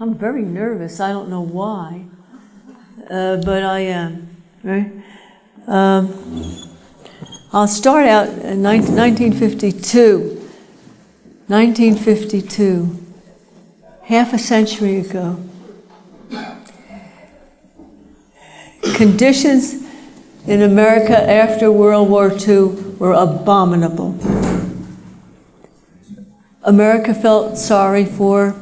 I'm very nervous. I don't know why, but I am. Right? I'll start out in 1952. 1952, half a century ago. Conditions in America after World War II were abominable. America felt sorry for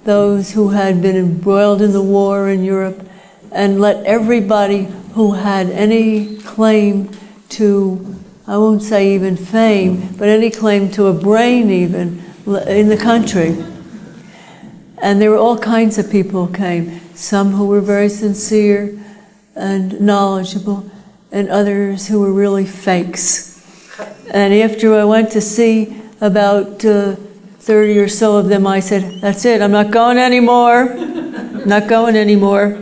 those who had been embroiled in the war in Europe and let everybody who had any claim to, I won't say even fame, but any claim to a brain even in the country. And there were all kinds of people came, some who were very sincere and knowledgeable, and others who were really fakes. And after I went to see about 30 or so of them, I said, that's it, I'm not going anymore. Not going anymore.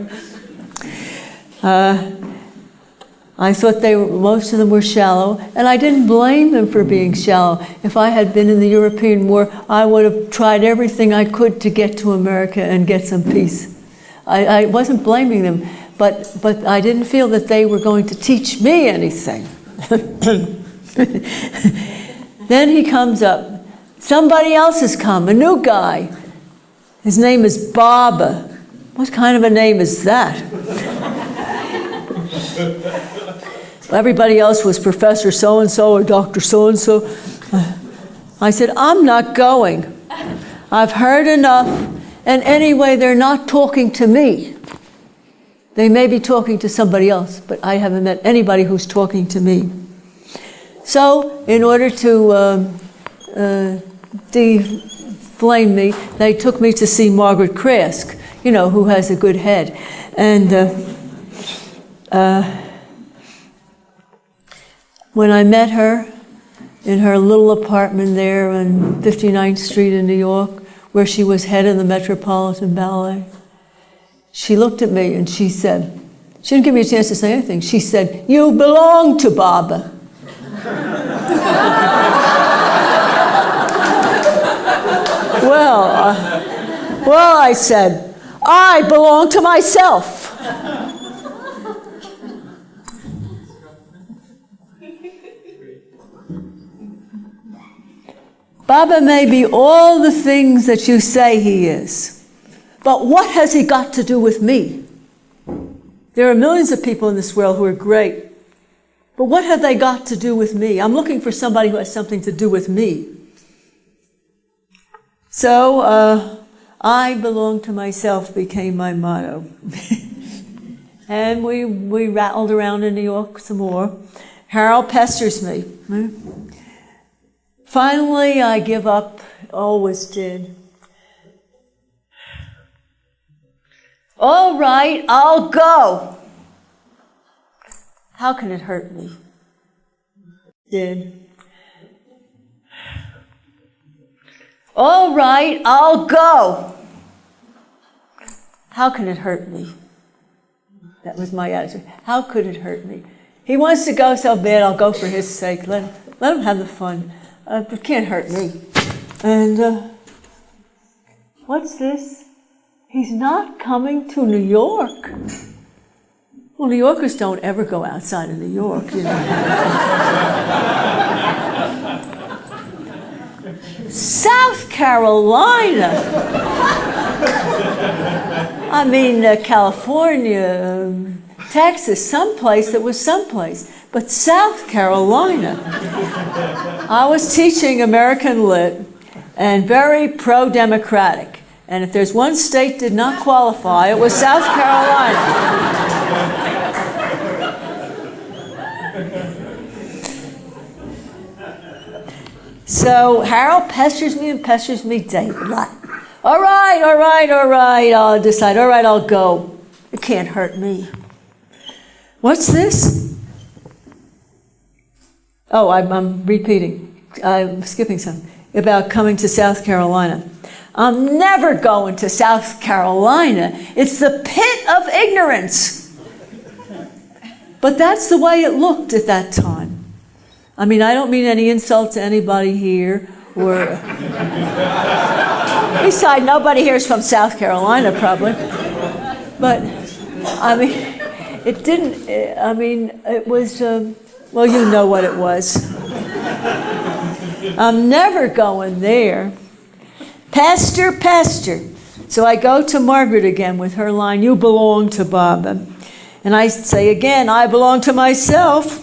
I thought most of them were shallow, and I didn't blame them for being shallow. If I had been in the European War, I would have tried everything I could to get to America and get some peace. I wasn't blaming them, but I didn't feel that they were going to teach me anything. Then he comes up. Somebody else has come, a new guy. His name is Baba. What kind of a name is that? Everybody else was Professor so-and-so or Dr. so-and-so. I said, I'm not going. I've heard enough. And anyway, they're not talking to me. They may be talking to somebody else, but I haven't met anybody who's talking to me. So, in order to deflame me, they took me to see Margaret Krask, who has a good head. And when I met her in her little apartment there on 59th Street in New York, where she was head of the Metropolitan Ballet, she looked at me and she said, she didn't give me a chance to say anything, she said, you belong to Baba. Well, I said, I belong to myself. Baba may be all the things that you say he is, but what has he got to do with me? There are millions of people in this world who are great, but what have they got to do with me? I'm looking for somebody who has something to do with me. So, I belong to myself became my motto. And we rattled around in New York some more. Harold pesters me. Finally, I give up, always did. All right, I'll go. How can it hurt me? Did. All right, I'll go. How can it hurt me? That was my attitude. How could it hurt me? He wants to go so bad, I'll go for his sake. Let him have the fun. It can't hurt me. And what's this? He's not coming to New York. Well, New Yorkers don't ever go outside of New York, South Carolina. I mean, California, Texas, someplace that was someplace. But South Carolina. I was teaching American Lit and very pro-democratic. And if there's one state did not qualify, it was South Carolina. So Harold pesters me daily. All right, I'll decide. All right, I'll go. It can't hurt me. What's this? Oh, I'm repeating. I'm skipping some. About coming to South Carolina. I'm never going to South Carolina. It's the pit of ignorance. But that's the way it looked at that time. I mean, I don't mean any insult to anybody here or besides, nobody here is from South Carolina, probably. But, I mean, it didn't, I mean, it was, well, you know what it was. I'm never going there. Pastor, pastor. So I go to Margaret again with her line, you belong to Baba. And I say again, I belong to myself.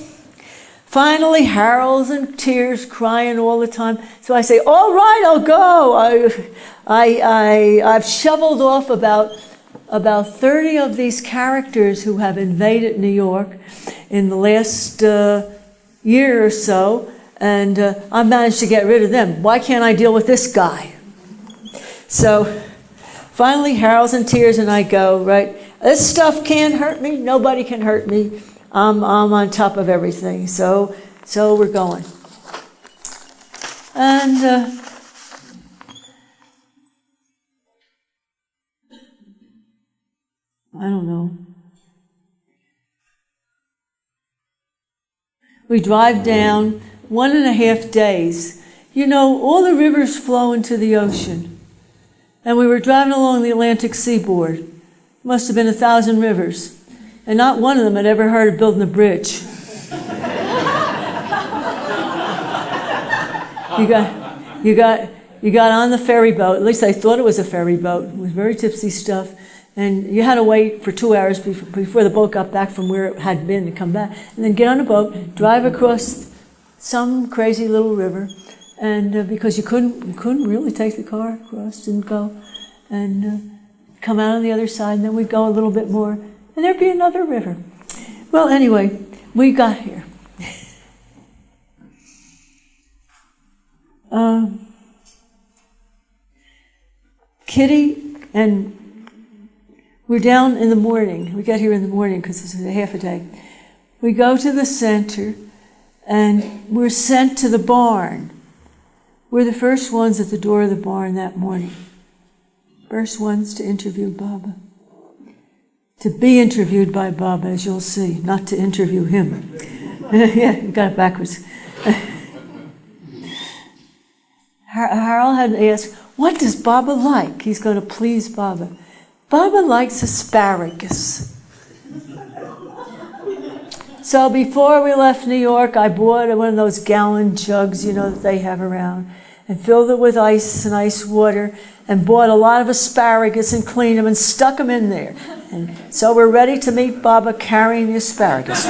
Finally, Harold's in tears, crying all the time. So I say, all right, I'll go. I've shoveled off about 30 of these characters who have invaded New York in the last year or so, and I managed to get rid of them. Why can't I deal with this guy? So finally, Harold's in tears, and I go, right, this stuff can't hurt me. Nobody can hurt me. I'm on top of everything. So we're going. And I don't know. We drive down 1.5 days. You know, all the rivers flow into the ocean. And we were driving along the Atlantic seaboard. Must have been 1,000 rivers. And not one of them had ever heard of building a bridge. You got on the ferry boat. At least they thought it was a ferry boat. It was very tipsy stuff. And you had to wait for 2 hours before the boat got back from where it had been to come back. And then get on a boat, drive across some crazy little river. And because you couldn't really take the car across, didn't go. And come out on the other side, and then we'd go a little bit more. And there'd be another river. Well, anyway, we got here. Kitty and we're down in the morning. We got here in the morning because it's a half a day. We go to the center, and we're sent to the barn. We're the first ones at the door of the barn that morning. First ones to interview Baba. To be interviewed by Baba, as you'll see, not to interview him. Yeah, you got it backwards. Harold had asked, what does Baba like? He's going to please Baba. Baba likes asparagus. So before we left New York, I bought one of those gallon jugs, you know, that they have around, and filled it with ice and ice water, and bought a lot of asparagus and cleaned them and stuck them in there. And so we're ready to meet Baba carrying the asparagus.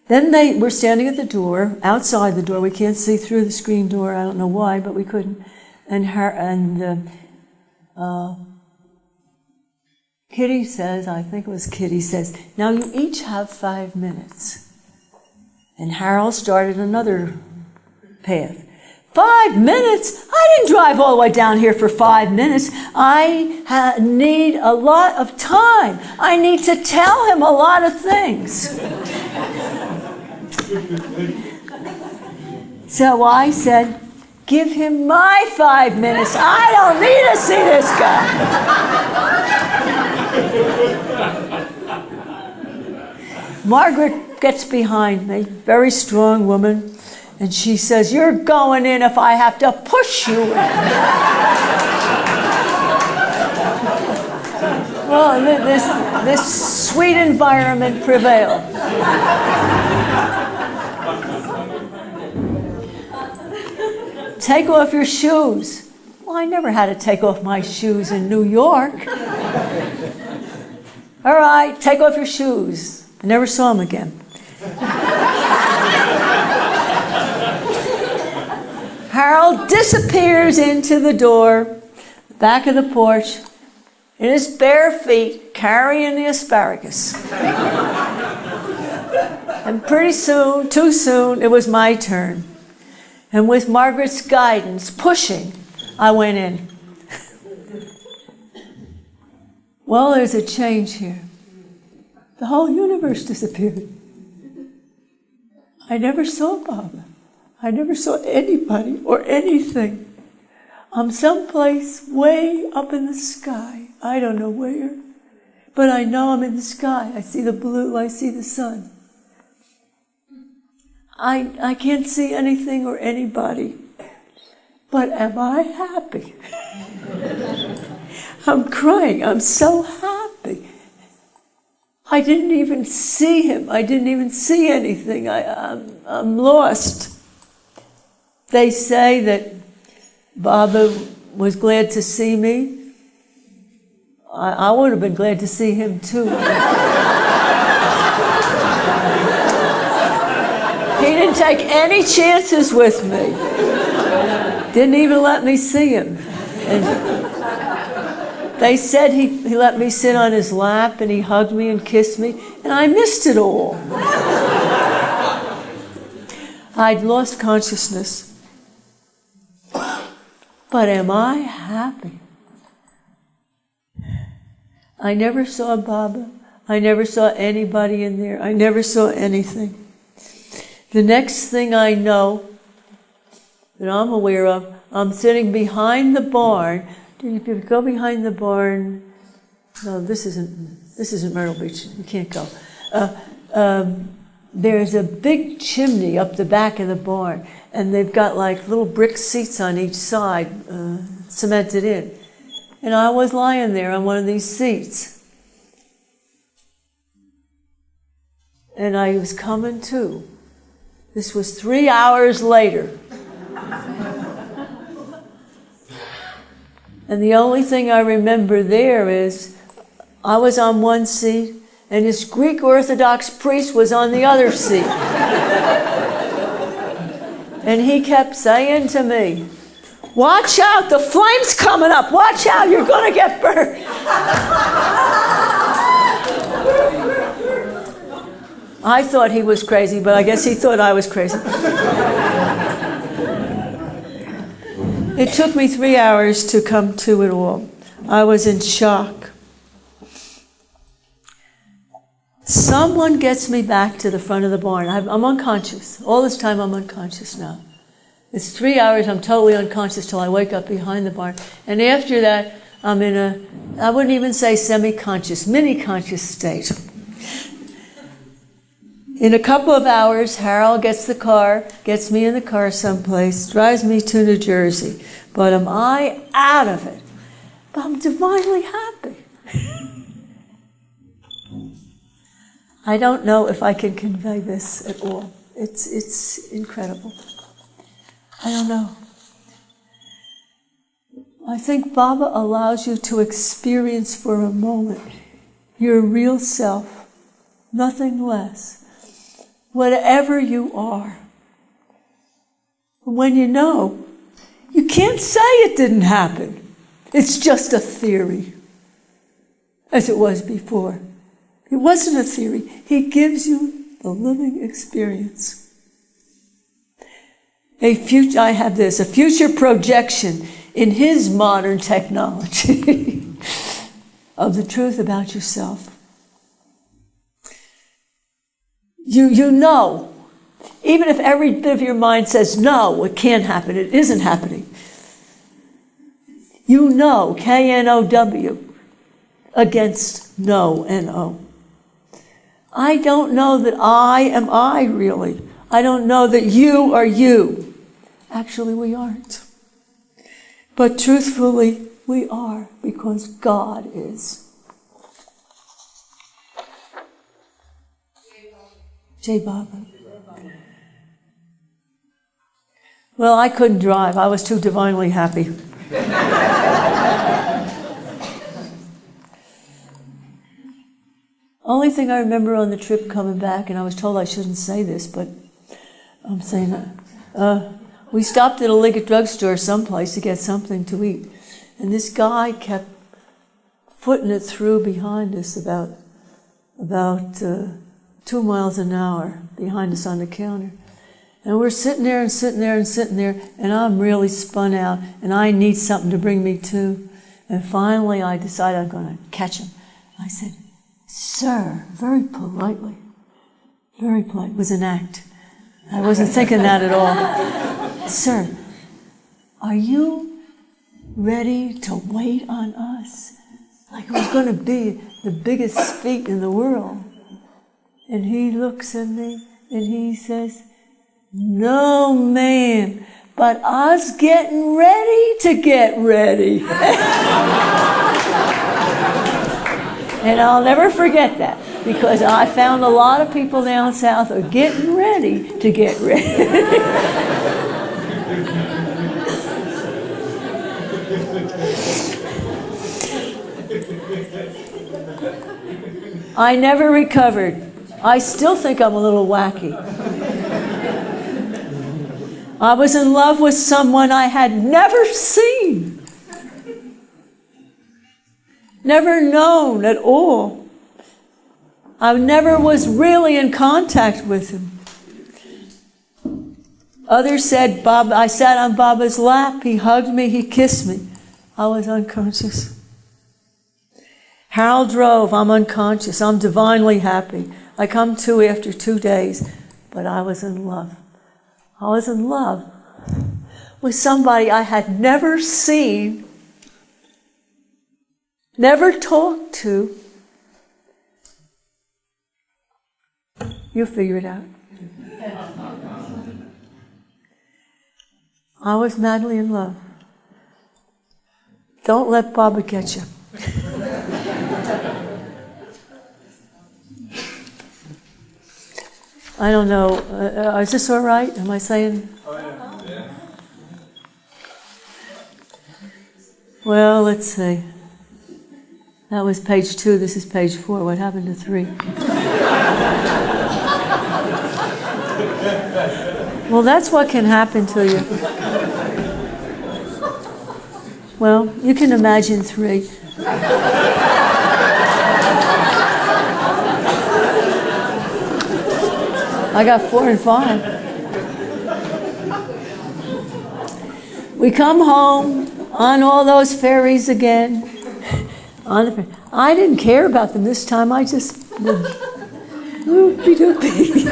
Then we're standing at the door, outside the door. We can't see through the screen door. I don't know why, but we couldn't. And Kitty says, I think it was Kitty says, now you each have 5 minutes. And Harold started another path. 5 minutes? I didn't drive all the way down here for 5 minutes. I need a lot of time. I need to tell him a lot of things. So I said, give him my 5 minutes. I don't need to see this guy. Margaret gets behind me, very strong woman, and she says, you're going in if I have to push you in. Well, this sweet environment prevailed. Take off your shoes. Well, I never had to take off my shoes in New York. All right, take off your shoes. I never saw them again. Harold disappears into the door, back of the porch, in his bare feet, carrying the asparagus. And pretty soon, too soon, it was my turn. And with Margaret's guidance, pushing, I went in. Well, there's a change here. The whole universe disappeared. I never saw Baba. I never saw anybody or anything. I'm someplace way up in the sky. I don't know where. But I know I'm in the sky. I see the blue, I see the sun. I can't see anything or anybody. But am I happy? I'm crying. I'm so happy. I didn't even see him. I didn't even see anything. I'm lost. They say that Baba was glad to see me. I would have been glad to see him too. He didn't take any chances with me. Didn't even let me see him. And they said he let me sit on his lap and he hugged me and kissed me, and I missed it all. I'd lost consciousness. But am I happy? I never saw Baba. I never saw anybody in there. I never saw anything. The next thing I know that I'm aware of, I'm sitting behind the barn. If you go behind the barn, no, this isn't Myrtle Beach. You can't go. There's a big chimney up the back of the barn, and they've got like little brick seats on each side, cemented in. And I was lying there on one of these seats. And I was coming to. This was 3 hours later. And the only thing I remember there is I was on one seat and this Greek Orthodox priest was on the other seat. And he kept saying to me, "Watch out, the flame's coming up. Watch out, you're going to get burned." I thought he was crazy, but I guess he thought I was crazy. It took me 3 hours to come to it all. I was in shock. Someone gets me back to the front of the barn. I'm unconscious. All this time I'm unconscious now. It's 3 hours, I'm totally unconscious till I wake up behind the barn. And after that, I'm in I wouldn't even say semi-conscious, mini-conscious state. In a couple of hours, Harold gets me in the car someplace, drives me to New Jersey. But am I out of it? But I'm divinely happy. I don't know if I can convey this at all. It's incredible. I don't know. I think Baba allows you to experience for a moment your real self, nothing less. Whatever you are. When you know, you can't say it didn't happen. It's just a theory, as it was before. It wasn't a theory. He gives you the living experience. I have this, a future projection in his modern technology of the truth about yourself. You know, even if every bit of your mind says, no, it can't happen, it isn't happening. You know, K-N-O-W, against no, N-O. I don't know that I am I, really. I don't know that you are you. Actually, we aren't. But truthfully, we are, because God is. Jai Baba. Well, I couldn't drive. I was too divinely happy. Only thing I remember on the trip coming back, and I was told I shouldn't say this, but I'm saying it. We stopped at a Liggett drugstore someplace to get something to eat, and this guy kept footing it through behind us about 2 miles an hour behind us on the counter. And we're sitting there, and I'm really spun out, and I need something to bring me to. And finally I decided I'm going to catch him. I said, "Sir," very politely, it was an act. I wasn't thinking that at all. "Sir, are you ready to wait on us. Like it was going to be the biggest feat in the world. And he looks at me and he says, "No, ma'am, but I's getting ready to get ready." And I'll never forget that, because I found a lot of people down south are getting ready to get ready. I never recovered. I still think I'm a little wacky. I was in love with someone I had never seen, never known at all. I never was really in contact with him. Others said, I sat on Baba's lap, he hugged me, he kissed me. I was unconscious. Harold drove, I'm unconscious, I'm divinely happy. I come to after 2 days, but I was in love. I was in love with somebody I had never seen, never talked to. You figure it out. I was madly in love. Don't let Baba get you. I don't know. Is this all right? Am I saying? Oh, yeah. Well, let's see. That was page 2. This is page 4. What happened to 3? Well, that's what can happen to you. Well, you can imagine 3. I got 4 and 5. We come home on all those ferries again. I didn't care about them this time. I just whoopie-doopie.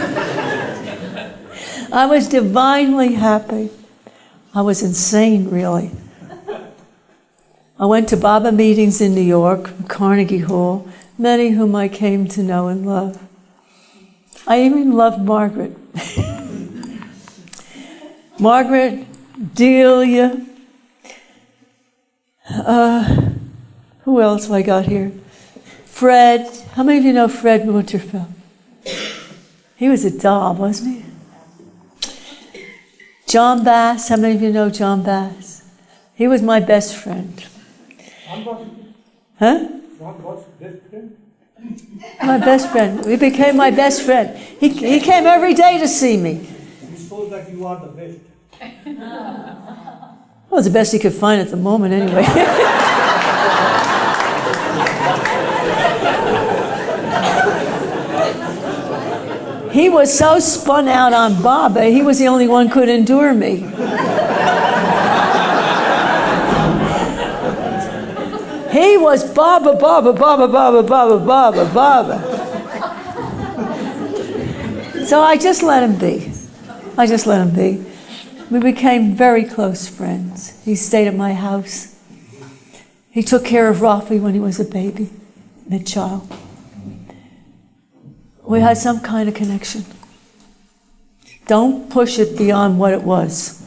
I was divinely happy. I was insane, really. I went to Baba meetings in New York, Carnegie Hall, many whom I came to know and love. I even loved Margaret. Margaret, Delia. Who else have I got here? Fred. How many of you know Fred Winterfeld? He was a doll, wasn't he? John Bass. How many of you know John Bass? He was my best friend. Huh? My best friend. He became my best friend. He came every day to see me. He told that you are the best. Well, it's the best he could find at the moment, anyway. He was so spun out on Baba, he was the only one who could endure me. He was Baba, Baba, Baba, Baba, Baba, Baba, Baba. So I just let him be. I just let him be. We became very close friends. He stayed at my house. He took care of Rafi when he was a baby, mid-child. We had some kind of connection. Don't push it beyond what it was.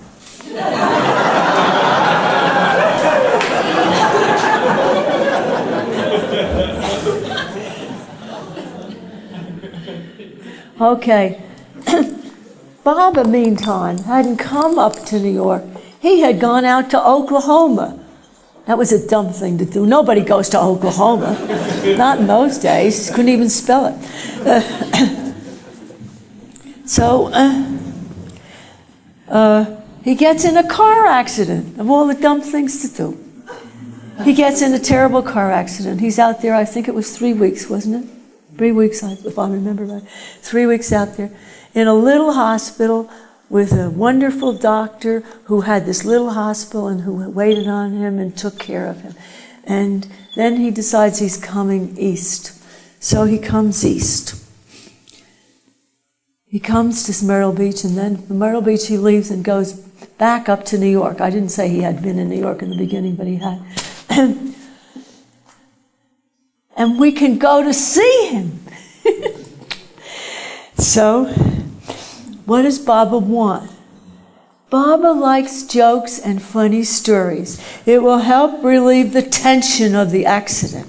Okay. Baba, meantime, hadn't come up to New York. He had gone out to Oklahoma. That was a dumb thing to do. Nobody goes to Oklahoma. Not in those days. Couldn't even spell it. He gets in a car accident, of all the dumb things to do. He gets in a terrible car accident. He's out there, I think it was 3 weeks, wasn't it? 3 weeks, if I remember right. 3 weeks out there in a little hospital with a wonderful doctor who had this little hospital and who waited on him and took care of him. And then he decides he's coming east. So he comes east. He comes to Myrtle Beach, and then from Myrtle Beach he leaves and goes back up to New York. I didn't say he had been in New York in the beginning, but he had. And we can go to see him. So, what does Baba want? Baba likes jokes and funny stories. It will help relieve the tension of the accident.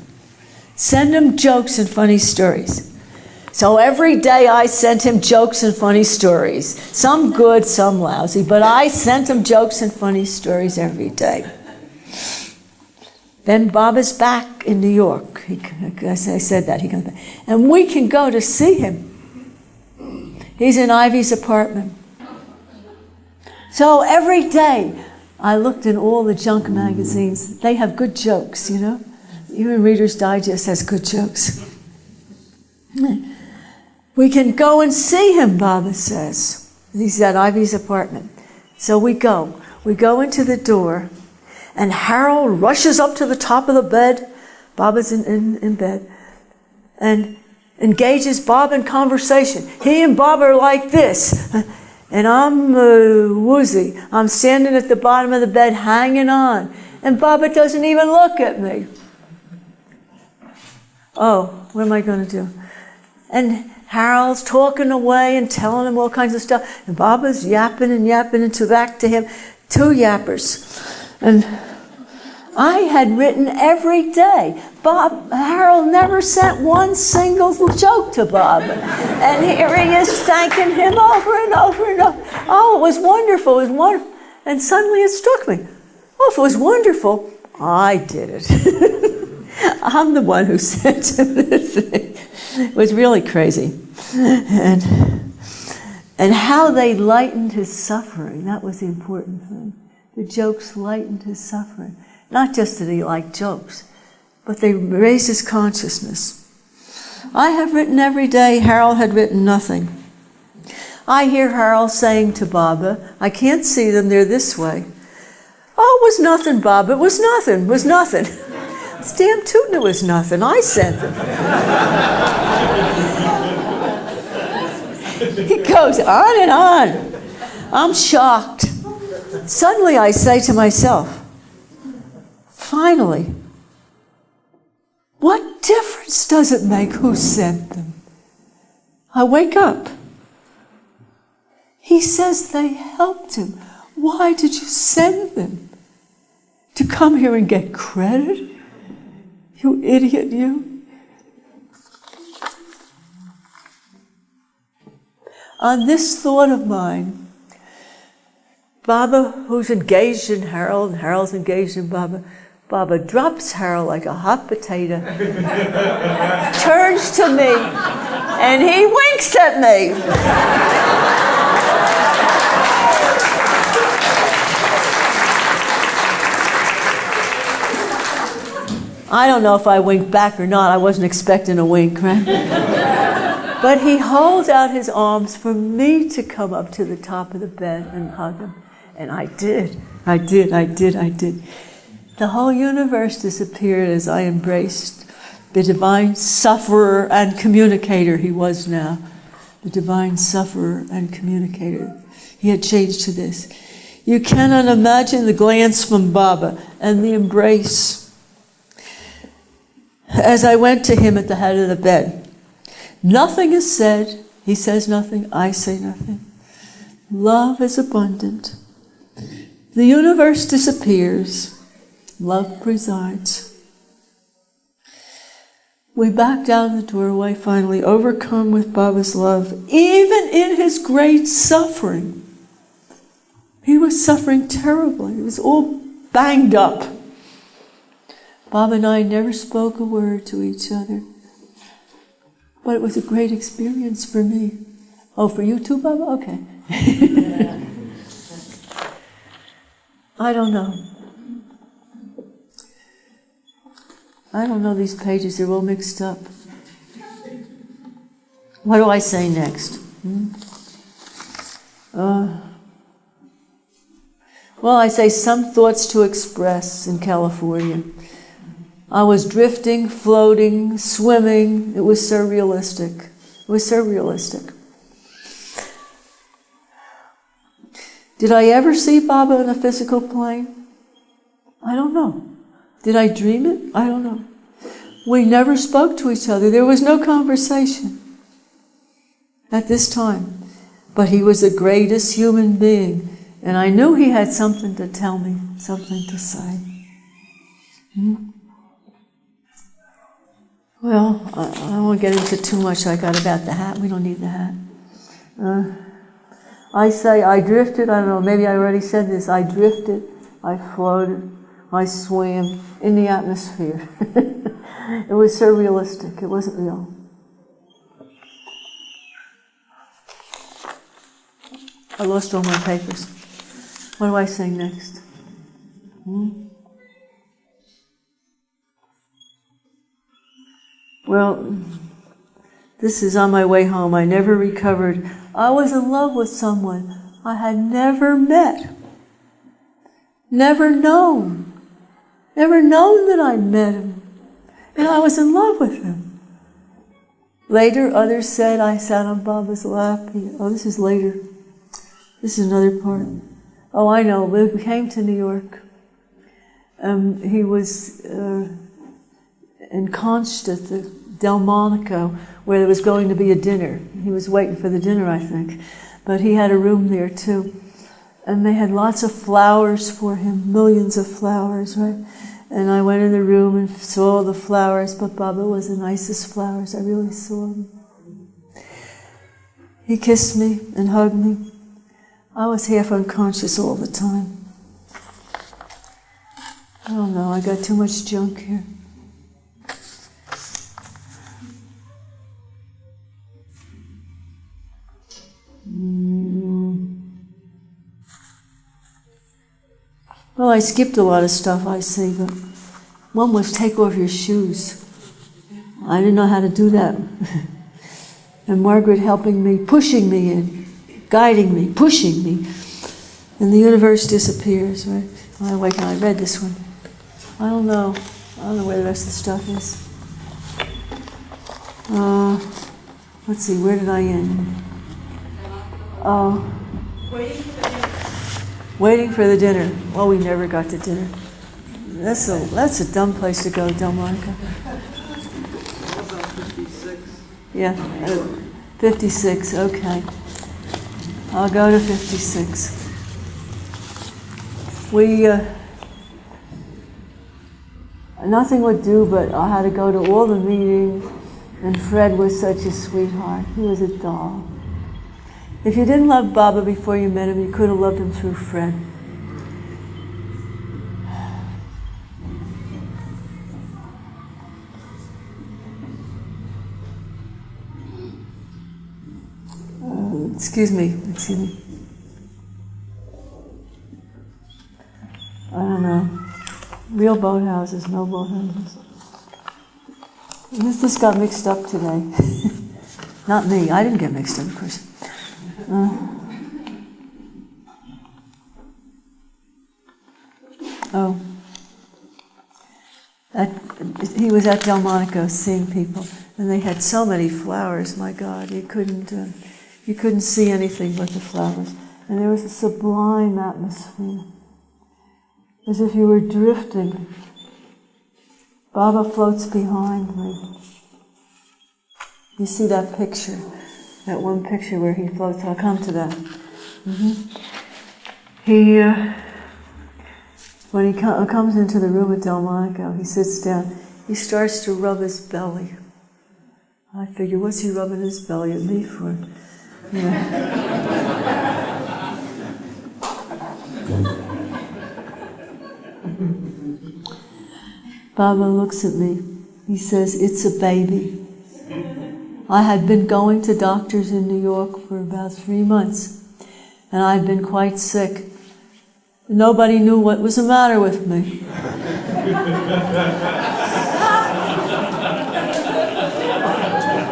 Send him jokes and funny stories. So every day I sent him jokes and funny stories. Some good, some lousy, but I sent him jokes and funny stories every day. Then Baba's back in New York. I said that, he comes back. And we can go to see him. He's in Ivy's apartment. So every day, I looked in all the junk magazines. They have good jokes, you know. Even Reader's Digest has good jokes. We can go and see him, Baba says. He's at Ivy's apartment. So we go. We go into the door, and Harold rushes up to the top of the bed. Baba's in bed. And engages Baba in conversation. He and Baba are like this. And I'm woozy. I'm standing at the bottom of the bed hanging on. And Baba doesn't even look at me. Oh, what am I going to do? And Harold's talking away and telling him all kinds of stuff. And Baba's yapping and back to him. Two yappers. And I had written every day. Harold never sent one single joke to Bob. And here he is thanking him over and over and over. Oh, it was wonderful. It was wonderful. And suddenly it struck me. Oh, if it was wonderful, I did it. I'm the one who sent him this thing. It was really crazy. And how they lightened his suffering. That was the important thing. The jokes lightened his suffering. Not just that he liked jokes, but they raised his consciousness. I have written every day. Harold had written nothing. I hear Harold saying to Baba, I can't see them, they're this way. Oh, it was nothing, Baba, it was nothing, it was nothing. It's damn tootin' it was nothing, I sent them. He goes on and on. I'm shocked. Suddenly I say to myself, finally, what difference does it make who sent them? I wake up. He says they helped him. Why did you send them? To come here and get credit? You idiot, you. On this thought of mine, Baba, who's engaged in Harold, and Harold's engaged in Baba, Baba drops Harold like a hot potato, turns to me, and he winks at me. I don't know if I winked back or not. I wasn't expecting a wink, right? But he holds out his arms for me to come up to the top of the bed and hug him. And I did. The whole universe disappeared as I embraced the divine sufferer and communicator he was now. The divine sufferer and communicator. He had changed to this. You cannot imagine the glance from Baba and the embrace. As I went to him at the head of the bed, nothing is said. He says nothing. I say nothing. Love is abundant. The universe disappears. Love presides. We back down the doorway, finally overcome with Baba's love, even in his great suffering. He was suffering terribly. He was all banged up. Baba and I never spoke a word to each other. But it was a great experience for me. Oh, for you too, Baba? Okay. I don't know. I don't know these pages. They're all mixed up. What do I say next? Well, I say some thoughts to express in California. I was drifting, floating, swimming. It was surrealistic. Did I ever see Baba in a physical plane? I don't know. Did I dream it? I don't know. We never spoke to each other. There was no conversation at this time. But he was the greatest human being. And I knew he had something to tell me, something to say. Well, I don't want to get into too much I got about the hat. We don't need the hat. I say I drifted, I don't know, maybe I already said this. I drifted, I floated, I swam in the atmosphere. It was surrealistic. It wasn't real. I lost all my papers. What do I sing next? Well, this is On My Way Home. I never recovered. I was in love with someone I had never met. Never known. Never known that I met him. And I was in love with him. Later, others said I sat on Baba's lap. Oh, this is later. This is another part. Oh, I know. We came to New York. He was ensconced at the Delmonico, where there was going to be a dinner. He was waiting for the dinner, I think. But he had a room there, too. And they had lots of flowers for him, millions of flowers, right? And I went in the room and saw the flowers, but Baba was the nicest flowers. I really saw them. He kissed me and hugged me. I was half unconscious all the time. I don't know, I got too much junk here. Well, I skipped a lot of stuff, I see, but one was take off your shoes. I didn't know how to do that. And Margaret helping me, pushing me in, guiding me, pushing me. And the universe disappears, right? I read this one. I don't know where the rest of the stuff is. Let's see, where did I end? Waiting for the dinner. Well, we never got to dinner. That's a dumb place to go, Delmonico. Yeah, 56, okay. I'll go to 56. Nothing would do, but I had to go to all the meetings, and Fred was such a sweetheart. He was a doll. If you didn't love Baba before you met him, you could have loved him through Fred. Excuse me. I don't know. Real boathouses, no boathouses. This got mixed up today. Not me. I didn't get mixed up, of course. He was at Delmonico seeing people, and they had so many flowers. My God, you couldn't see anything but the flowers, and there was a sublime atmosphere, as if you were drifting. Baba floats behind me. You see that picture? That one picture where he floats, I'll come to that. When he comes into the room at Delmonico, he sits down, he starts to rub his belly. I figure, what's he rubbing his belly at me for? Baba looks at me, he says, "It's a baby." I had been going to doctors in New York for about 3 months, and I'd been quite sick. Nobody knew what was the matter with me.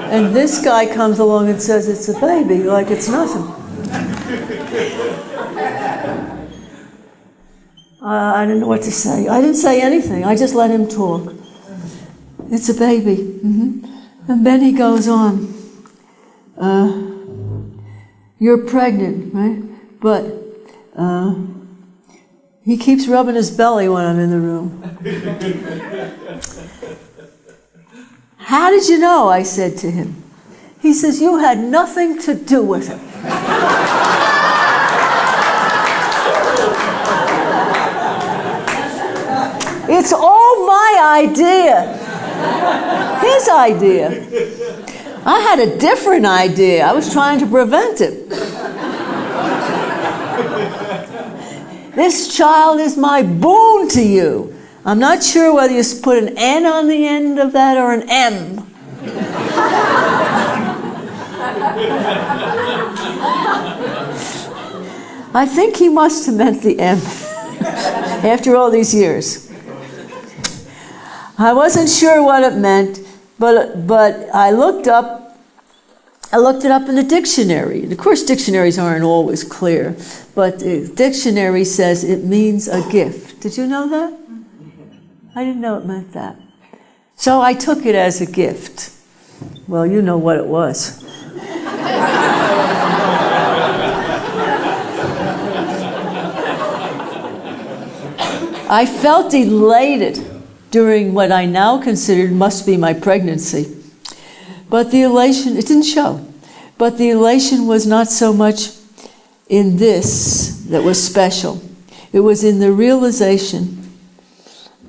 And this guy comes along and says it's a baby, like it's nothing. I didn't know what to say. I didn't say anything. I just let him talk. It's a baby. And then he goes on. You're pregnant, right? But He keeps rubbing his belly when I'm in the room. How did you know? I said to him. He says, you had nothing to do with it. It's all my idea. His idea. I had a different idea. I was trying to prevent it. This child is my boon to you. I'm not sure whether you put an N on the end of that or an M. I think he must have meant the M after all these years. I wasn't sure what it meant, but I looked it up in the dictionary. Of course, dictionaries aren't always clear, but the dictionary says it means a gift. Did you know that? I didn't know it meant that. So I took it as a gift. Well, you know what it was. I felt elated during what I now considered must be my pregnancy. But the elation, it didn't show, but the elation was not so much in this that was special. It was in the realization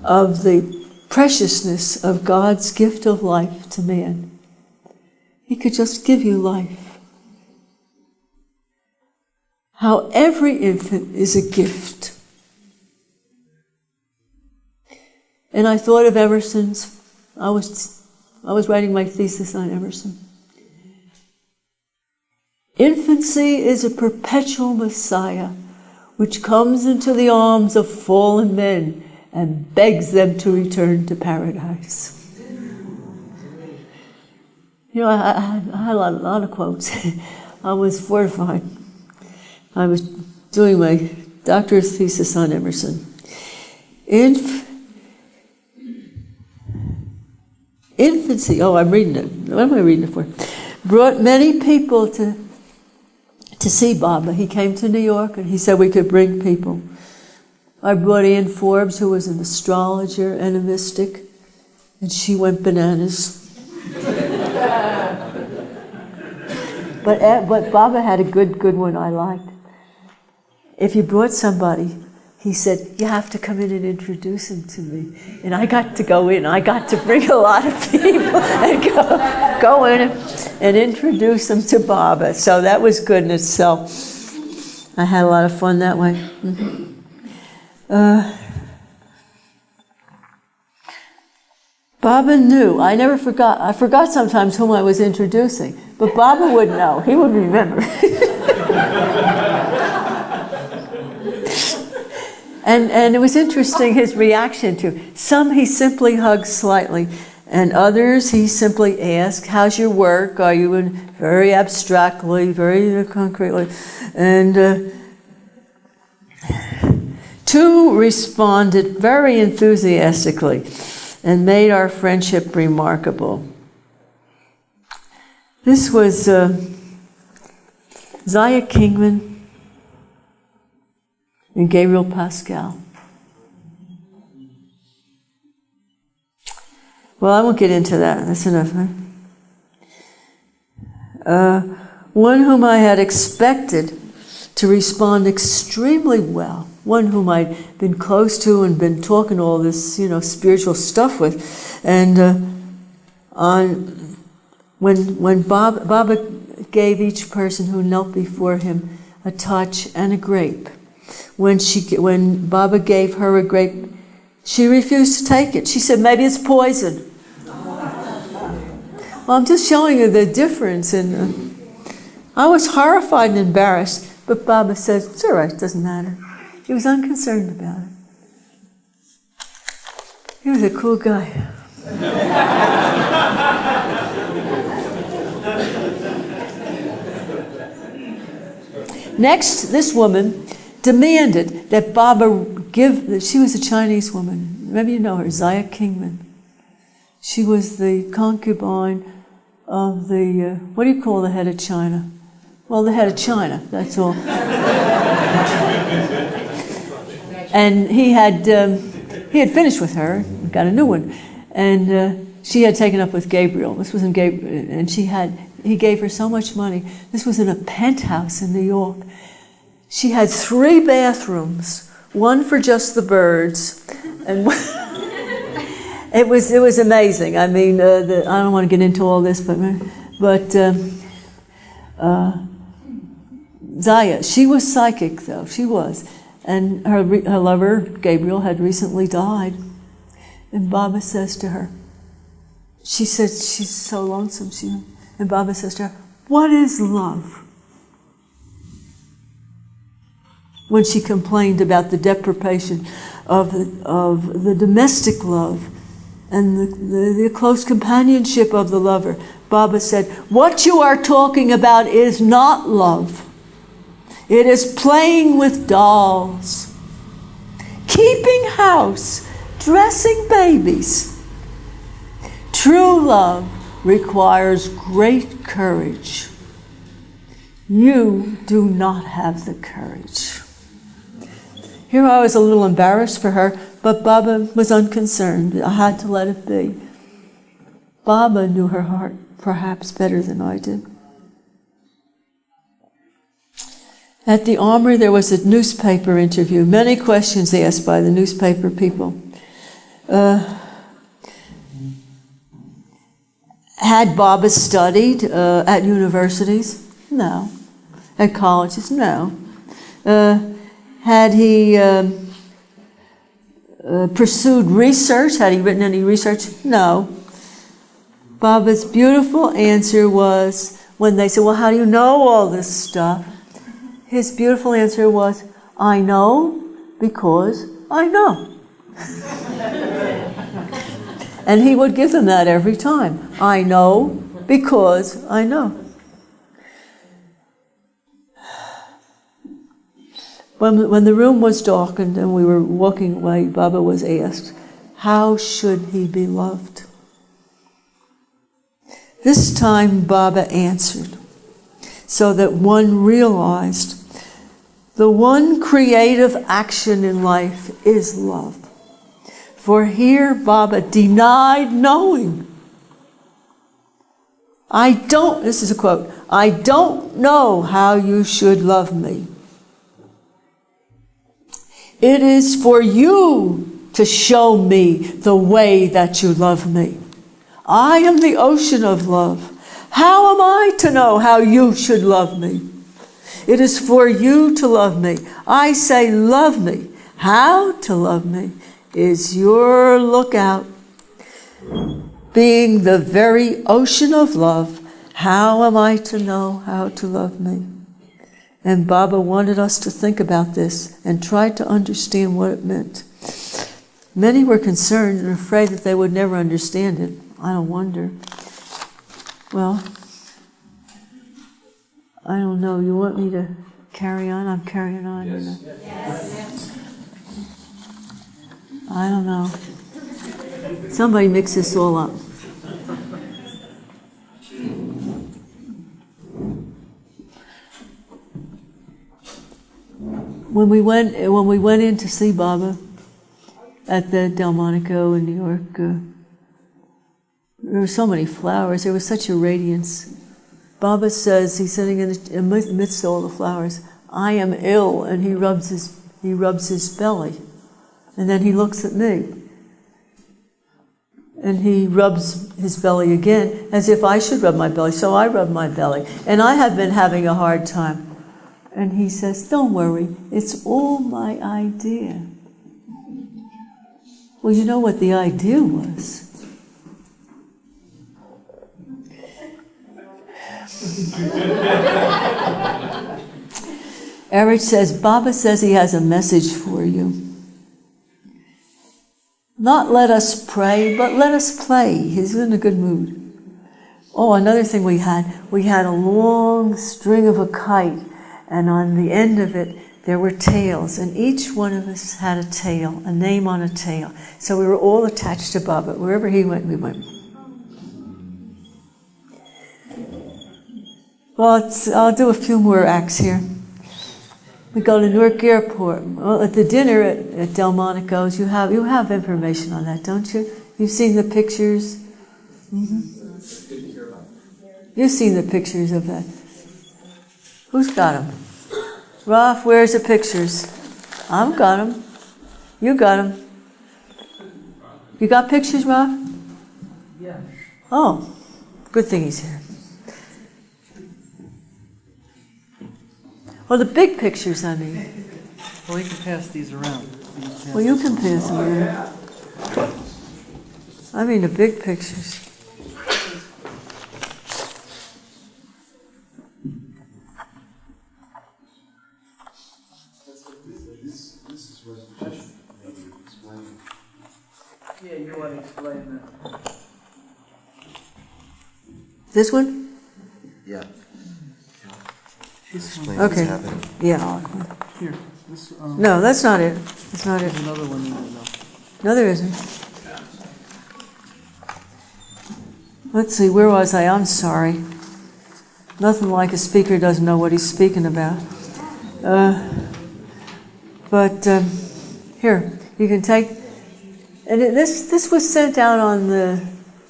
of the preciousness of God's gift of life to man. He could just give you life. How every infant is a gift. And I thought of Emerson's, I was writing my thesis on Emerson. Infancy is a perpetual Messiah which comes into the arms of fallen men and begs them to return to paradise. You know, I had a lot of quotes. I was fortified. I was doing my doctorate thesis on Emerson. Infancy, I'm reading it. What am I reading it for? Brought many people to see Baba. He came to New York and he said we could bring people. I brought Ann Forbes, who was an astrologer and a mystic, and she went bananas. But Baba had a good one I liked. If you brought somebody, he said, you have to come in and introduce him to me. And I got to go in. I got to bring a lot of people and go in and introduce them to Baba. So that was good in itself. I had a lot of fun that way. Mm-hmm. Baba knew. I never forgot. I forgot sometimes whom I was introducing. But Baba would know. He would remember. And it was interesting, his reaction to some he simply hugged slightly, and others he simply asked, how's your work? Are you in, very abstractly, very concretely. And two responded very enthusiastically and made our friendship remarkable. This was Zaya Kingman and Gabriel Pascal. Well, I won't get into that. That's enough. Huh? One whom I had expected to respond extremely well, one whom I'd been close to and been talking all this, spiritual stuff with, and when Baba gave each person who knelt before him a touch and a grape. When Baba gave her a grape, she refused to take it. She said, maybe it's poison. Well, I'm just showing you the difference. I was horrified and embarrassed, but Baba said, it's all right, it doesn't matter. He was unconcerned about it. He was a cool guy. Next, this woman demanded that Baba give, she was a Chinese woman, maybe you know her, Zaya Kingman. She was the concubine of the, what do you call the head of China? Well, the head of China, that's all. And he had finished with her, got a new one, and she had taken up with Gabriel. This was in Gabriel, and he gave her so much money. This was in a penthouse in New York. She had 3 bathrooms, one for just the birds, and it was amazing. I mean, I don't want to get into all this, but Zaya, she was psychic though, she was. And her lover, Gabriel, had recently died. And Baba says to her, she said she's so lonesome. And Baba says to her, "What is love?" When she complained about the deprivation of the domestic love and the close companionship of the lover, Baba said, "What you are talking about is not love. It is playing with dolls, keeping house, dressing babies. True love requires great courage. You do not have the courage." Here I was a little embarrassed for her, but Baba was unconcerned. I had to let it be. Baba knew her heart perhaps better than I did. At the Armory, there was a newspaper interview, many questions asked by the newspaper people. Had Baba studied at universities? No. At colleges? No. Had he pursued research? Had he written any research? No. Baba's beautiful answer was, when they said, "Well, how do you know all this stuff?" His beautiful answer was, "I know because I know." And he would give them that every time. "I know because I know." When the room was darkened and we were walking away, Baba was asked, how should he be loved? This time Baba answered, so that one realized the one creative action in life is love. For here Baba denied knowing. This is a quote, "I don't know how you should love me. It is for you to show me the way that you love me. I am the ocean of love. How am I to know how you should love me? It is for you to love me. I say love me. How to love me is your lookout. Being the very ocean of love, how am I to know how to love me?" And Baba wanted us to think about this and try to understand what it meant. Many were concerned and afraid that they would never understand it. I don't wonder. Well, I don't know. You want me to carry on? I'm carrying on. Yes. I don't know. Somebody mix this all up. When we went in to see Baba at the Delmonico in New York, there were so many flowers. There was such a radiance. Baba says, he's sitting in the midst of all the flowers, "I am ill," and he rubs his belly, and then he looks at me, and he rubs his belly again, as if I should rub my belly. So I rub my belly, and I have been having a hard time. And he says, "Don't worry, it's all my idea." Well, you know what the idea was. Eric says, Baba says he has a message for you. Not let us pray, but let us play. He's in a good mood. Oh, another thing we had a long string of a kite, and on the end of it, there were tails, and each one of us had a tail, a name on a tail. So we were all attached to Baba. Wherever he went, we went. Well, I'll do a few more acts here. We go to Newark Airport. Well, at the dinner at Delmonico's, you have information on that, don't you? You've seen the pictures. You've seen the pictures of that. Who's got them? Ralph, where's the pictures? I've got them. You got them. You got pictures, Ralph? Yeah. Oh, good thing he's here. Well, the big pictures, I mean. Well, you can pass these around. Well, you can pass them around. I mean the big pictures. Yeah, you want to explain that. This one? Yeah. Explain Okay. What's happening. Yeah. Here, this, No, that's not it. That's not it. there's another one in there, though. No, there isn't. Let's see, where was I? I'm sorry. Nothing like a speaker doesn't know what he's speaking about. Here, you can take, and this was sent out on the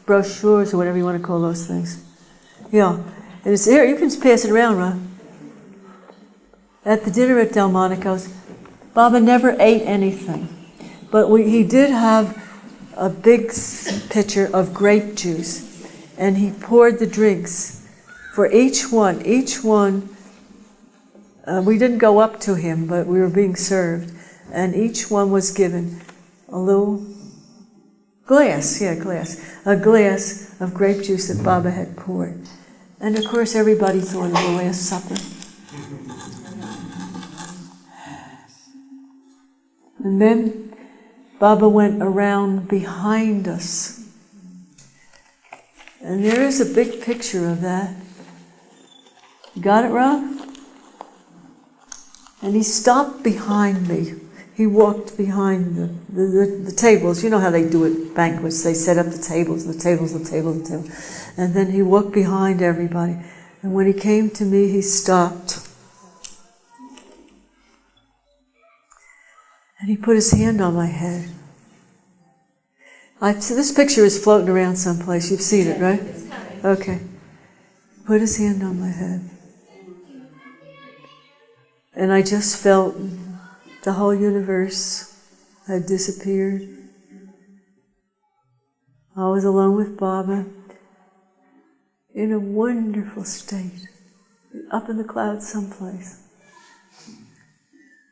brochures or whatever you want to call those things. Yeah, and it's here. You can pass it around, Ron. At the dinner at Delmonico's, Baba never ate anything, but he did have a big pitcher of grape juice, and he poured the drinks for each one. Each one, we didn't go up to him, but we were being served, and each one was given a little glass, a glass of grape juice that Baba had poured. And of course everybody thought of the Last Supper. And then Baba went around behind us. And there is a big picture of that. Got it, Rob? And he stopped behind me. He walked behind the tables. You know how they do at banquets. They set up the tables. And then he walked behind everybody. And when he came to me, he stopped. And he put his hand on my head. So this picture is floating around someplace. You've seen it, right? Okay. Put his hand on my head. And I just felt the whole universe had disappeared. I was alone with Baba in a wonderful state, up in the clouds someplace.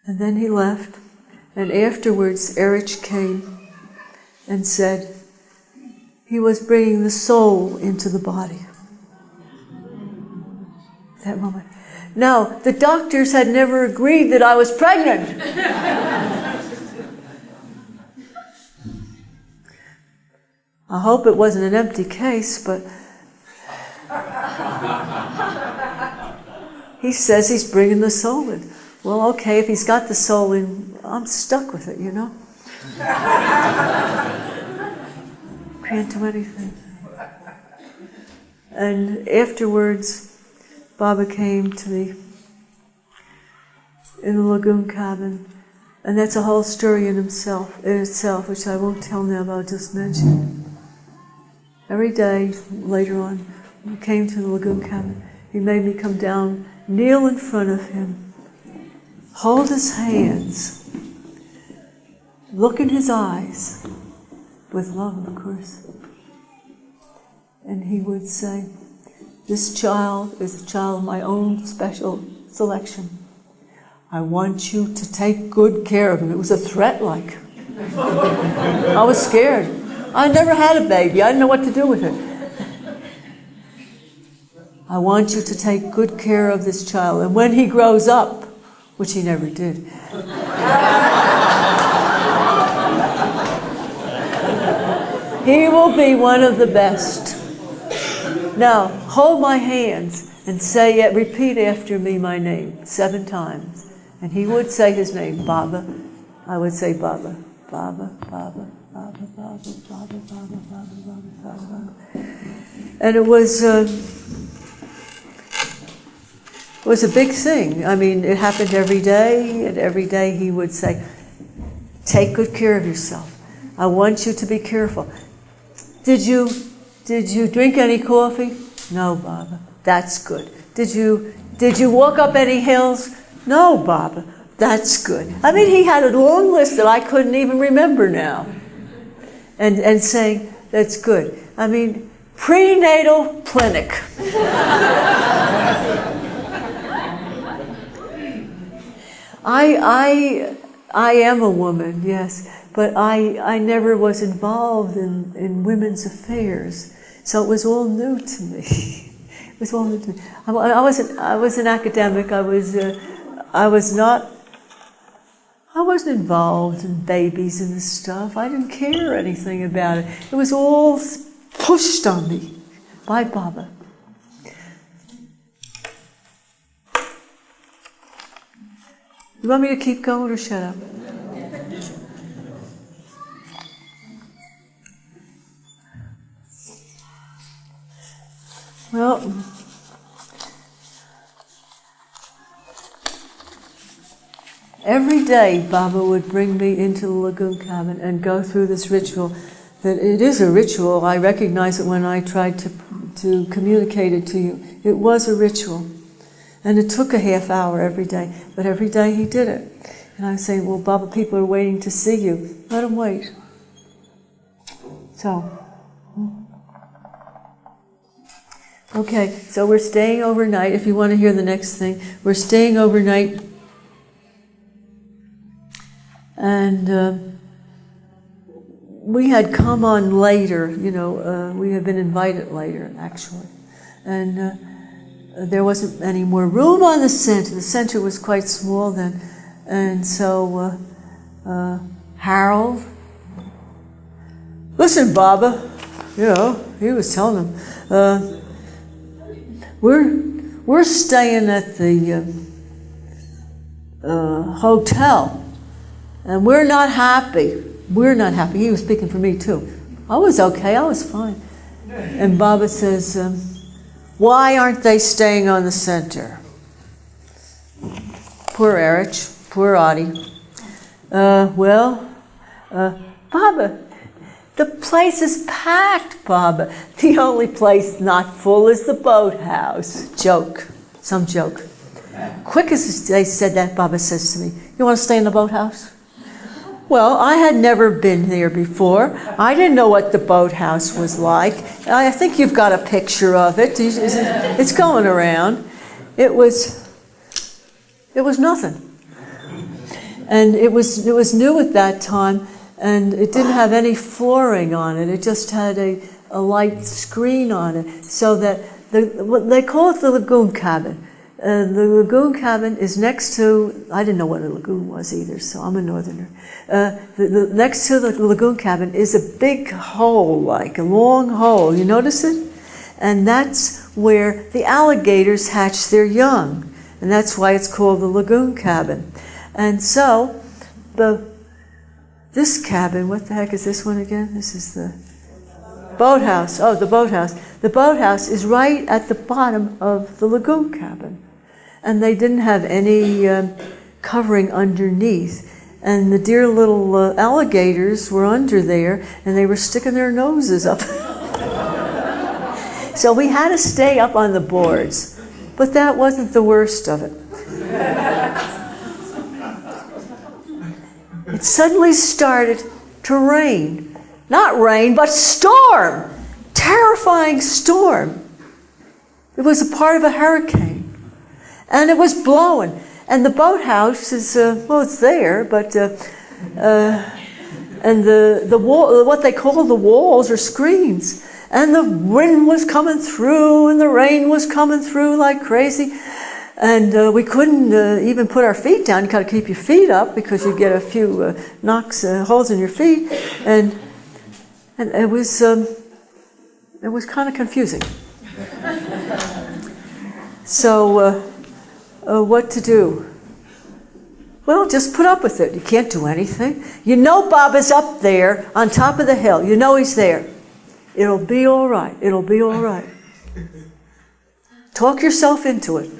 And then he left, and afterwards Erich came and said he was bringing the soul into the body. That moment. Now, the doctors had never agreed that I was pregnant. I hope it wasn't an empty case, but he says he's bringing the soul in. Well, okay, if he's got the soul in, I'm stuck with it, you know? Can't do anything. And afterwards, Baba came to me in the lagoon cabin, and that's a whole story in itself, which I won't tell now, but I'll just mention. Every day, later on, we came to the lagoon cabin. He made me come down, kneel in front of him, hold his hands, look in his eyes, with love, of course. And he would say, "This child is a child of my own special selection. I want you to take good care of him." It was a threat, like. I was scared. I never had a baby. I didn't know what to do with it. I want you to take good care of this child. And when he grows up, which he never did, he will be one of the best. Now, hold my hands and say, repeat after me my name 7 times. And he would say his name, Baba. I would say Baba, Baba, Baba, Baba, Baba, Baba, Baba, Baba, Baba, Baba. And it was was a big thing. I mean, it happened every day, and every day he would say, take good care of yourself. I want you to be careful. Did you drink any coffee? No, Baba. That's good. Did you walk up any hills? No, Baba. That's good. I mean, he had a long list that I couldn't even remember now. And saying, that's good. I mean, prenatal clinic. I am a woman, yes, but I never was involved in women's affairs, so it was all new to me. It was all new to me. I was an academic. I wasn't involved in babies and this stuff. I didn't care anything about it. It was all pushed on me by Baba. You want me to keep going or shut up? Well, every day Baba would bring me into the lagoon cabin and go through this ritual. That it is a ritual. I recognize it when I tried to communicate it to you. It was a ritual. And it took a half hour every day, but every day he did it. And I was saying, well, Baba, people are waiting to see you. Let them wait. So, okay, so we're staying overnight. If you want to hear the next thing, we're staying overnight. And we had come on later, we had been invited later, actually. And there wasn't any more room on the center. The center was quite small then. And so Harold, listen, Baba, he was telling them, we're staying at the hotel, and we're not happy. We're not happy. He was speaking for me too. I was okay. I was fine. And Baba says, why aren't they staying on the center? Poor Erich, poor Adi. Baba, the place is packed, Baba. The only place not full is the boathouse. Joke, some joke. Quick as they said that, Baba says to me, you want to stay in the boathouse? Well, I had never been there before. I didn't know what the boathouse was like. I think you've got a picture of it. It's going around. It was nothing. And it was new at that time, and it didn't have any flooring on it. It just had a light screen on it, so that what they call it the lagoon cabin. The lagoon cabin is next to, I didn't know what a lagoon was either, so I'm a northerner. Next to the lagoon cabin is a big hole, like a long hole. You notice it? And that's where the alligators hatch their young. And that's why it's called the lagoon cabin. And so, this cabin, what the heck is this one again? This is the boathouse. Oh, the boathouse. The boathouse is right at the bottom of the lagoon cabin. And they didn't have any covering underneath. And the dear little alligators were under there, and they were sticking their noses up. So we had to stay up on the boards. But that wasn't the worst of it. It suddenly started to rain. Not rain, but storm. Terrifying storm. It was a part of a hurricane. And it was blowing. And the boathouse is, it's there, but, and the wall, what they call the walls are screens. And the wind was coming through, and the rain was coming through like crazy. And we couldn't even put our feet down. You got to keep your feet up because you get a few holes in your feet. And it was kind of confusing. So, what to do? Well, just put up with it. You can't do anything. You know Baba's up there on top of the hill. You know he's there. It'll be all right. It'll be all right. Talk yourself into it.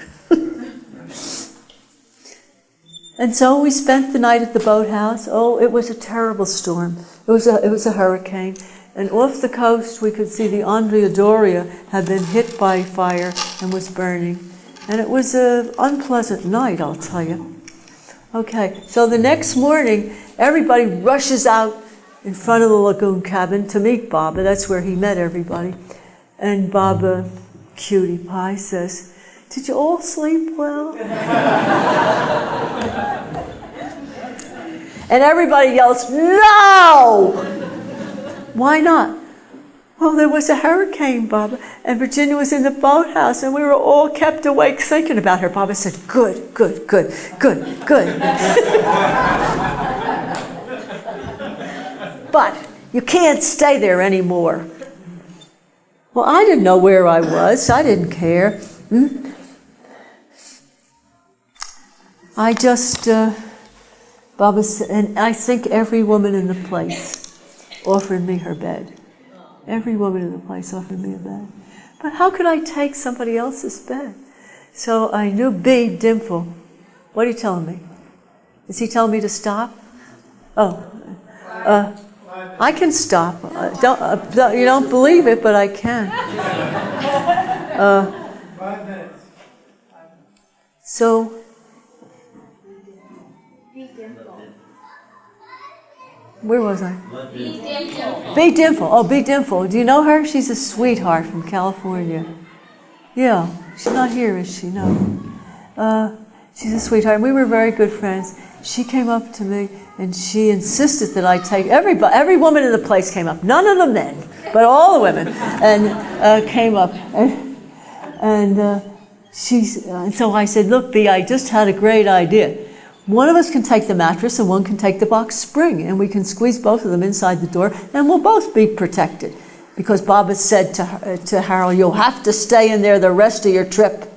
And so we spent the night at the boathouse. Oh, it was a terrible storm. It was a hurricane. And off the coast, we could see the Andrea Doria had been hit by fire and was burning. And it was an unpleasant night, I'll tell you. Okay, so the next morning, everybody rushes out in front of the lagoon cabin to meet Baba. That's where he met everybody. And Baba, cutie pie, says, "Did you all sleep well?" And everybody yells, "No!" Why not? Well, there was a hurricane, Baba, and Virginia was in the boathouse, and we were all kept awake thinking about her. Baba said, "Good, good, good, good, good." But you can't stay there anymore. Well, I didn't know where I was. I didn't care. I just, Baba said, and I think every woman in the place offered me her bed. Every woman in the place offered me a bed. But how could I take somebody else's bed? So I knew B. Dimple. What are you telling me? Is he telling me to stop? Oh, I can stop. You don't believe it, but I can. 5 minutes. So, where was I? B. Dimple. Oh, B. Dimple. Do you know her? She's a sweetheart from California. Yeah, she's not here, is she? No. She's a sweetheart. We were very good friends. She came up to me and she insisted that I take every woman in the place came up. None of the men, but all the women, and came up. And so I said, "Look, B, I just had a great idea. One of us can take the mattress and one can take the box spring, and we can squeeze both of them inside the door, and we'll both be protected." Because Baba said to Harold, "You'll have to stay in there the rest of your trip."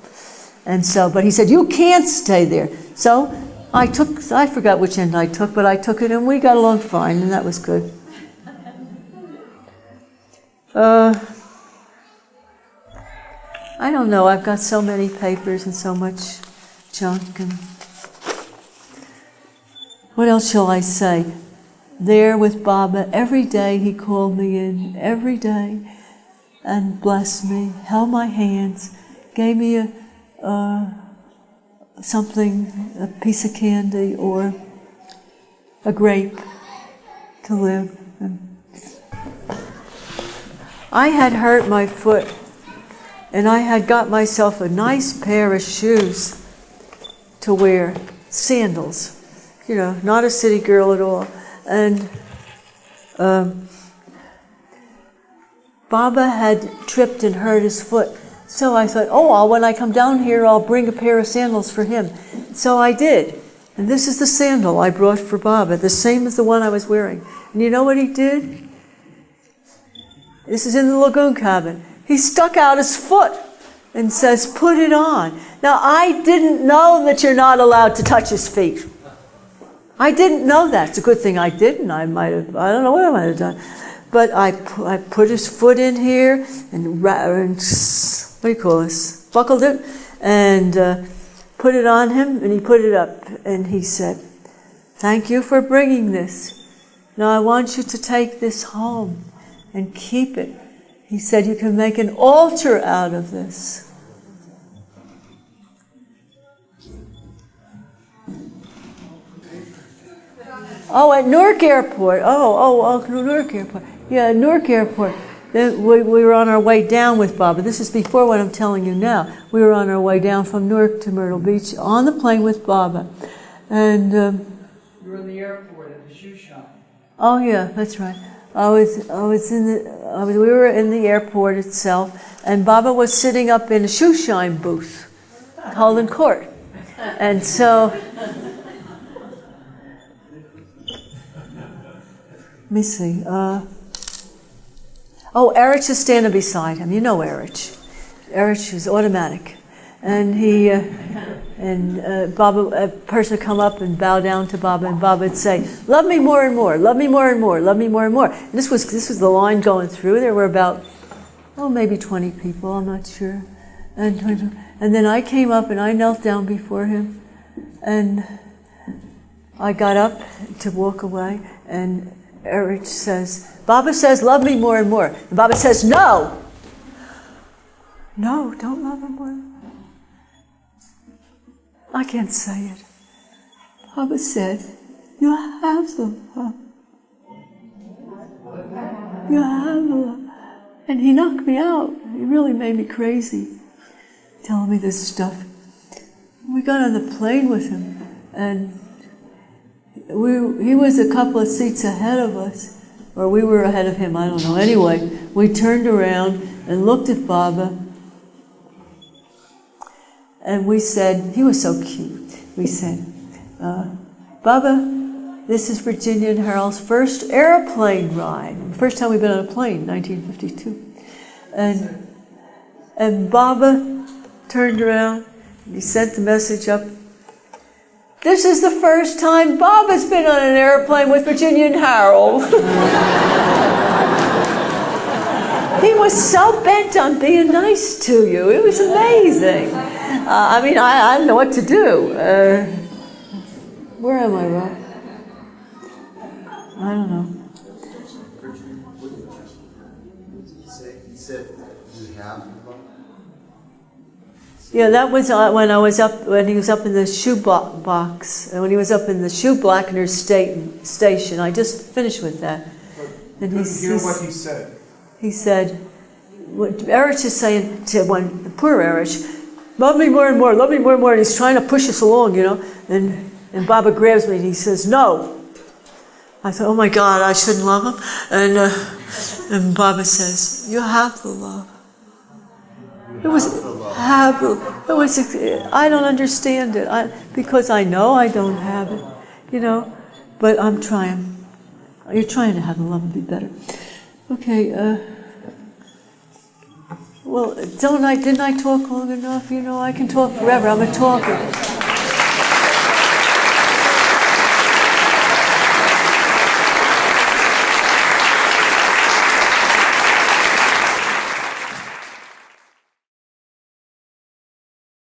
And so, but he said, "You can't stay there." So I forgot which end I took, but I took it, and we got along fine, and that was good. I don't know, I've got so many papers and so much junk, and what else shall I say? There with Baba, every day he called me in, every day, and blessed me, held my hands, gave me a piece of candy or a grape to live. I had hurt my foot, and I had got myself a nice pair of shoes to wear, sandals. You know, not a city girl at all. And Baba had tripped and hurt his foot. So I thought, when I come down here, I'll bring a pair of sandals for him. So I did. And this is the sandal I brought for Baba, the same as the one I was wearing. And you know what he did? This is in the lagoon cabin. He stuck out his foot and says, "Put it on." Now, I didn't know that you're not allowed to touch his feet. I didn't know that. It's a good thing I didn't. I don't know what I might have done. But I put his foot in here and what do you call this? Buckled it and put it on him, and he put it up. And he said, "Thank you for bringing this. Now I want you to take this home and keep it." He said, "You can make an altar out of this." Oh, at Newark Airport. Newark Airport. Yeah, Newark Airport. Then we were on our way down with Baba. This is before what I'm telling you now. We were on our way down from Newark to Myrtle Beach on the plane with Baba. And You were in the airport at the shoe shop. oh yeah, that's right. We were in the airport itself, and Baba was sitting up in a shoe shine booth, holding court. And so let me see. Erich is standing beside him. You know Erich. Erich is automatic. And Baba, a person would come up and bow down to Baba, and Baba would say, "Love me more and more, love me more and more, love me more and more." And this was the line going through. There were about, maybe 20 people, I'm not sure. And then I came up and I knelt down before him, and I got up to walk away, and Erich says, Baba says, love me more and more. And Baba says, no! No, don't love him more. I can't say it. Baba said, you have the love. You have the love. And he knocked me out. He really made me crazy, telling me this stuff. We got on the plane with him, and he was a couple of seats ahead of us, or we were ahead of him, I don't know. Anyway, we turned around and looked at Baba, and we said, he was so cute, we said, Baba, this is Virginia and Harold's first airplane ride. First time we've been on a plane, 1952. And Baba turned around, and he sent the message up. This is the first time Baba's been on an airplane with Virginia and Harold. He was so bent on being nice to you. It was amazing. I didn't know what to do. Where am I, Rob? I don't know. He said, you have? Yeah, that was when he was up in the shoe box, and when he was up in the shoe blackener station. I just finished with that. And hear what he said. He said, what Erich is saying to the poor Erich, love me more and more, love me more and more, and he's trying to push us along, you know, and Baba grabs me and he says, no. I thought, oh my God, I shouldn't love him. And Baba says, you have the love. It was, I don't understand it, because I know I don't have it, you know, but I'm trying. You're trying to have the love and be better. Okay, well, didn't I talk long enough? You know, I can talk forever, I'm a talker.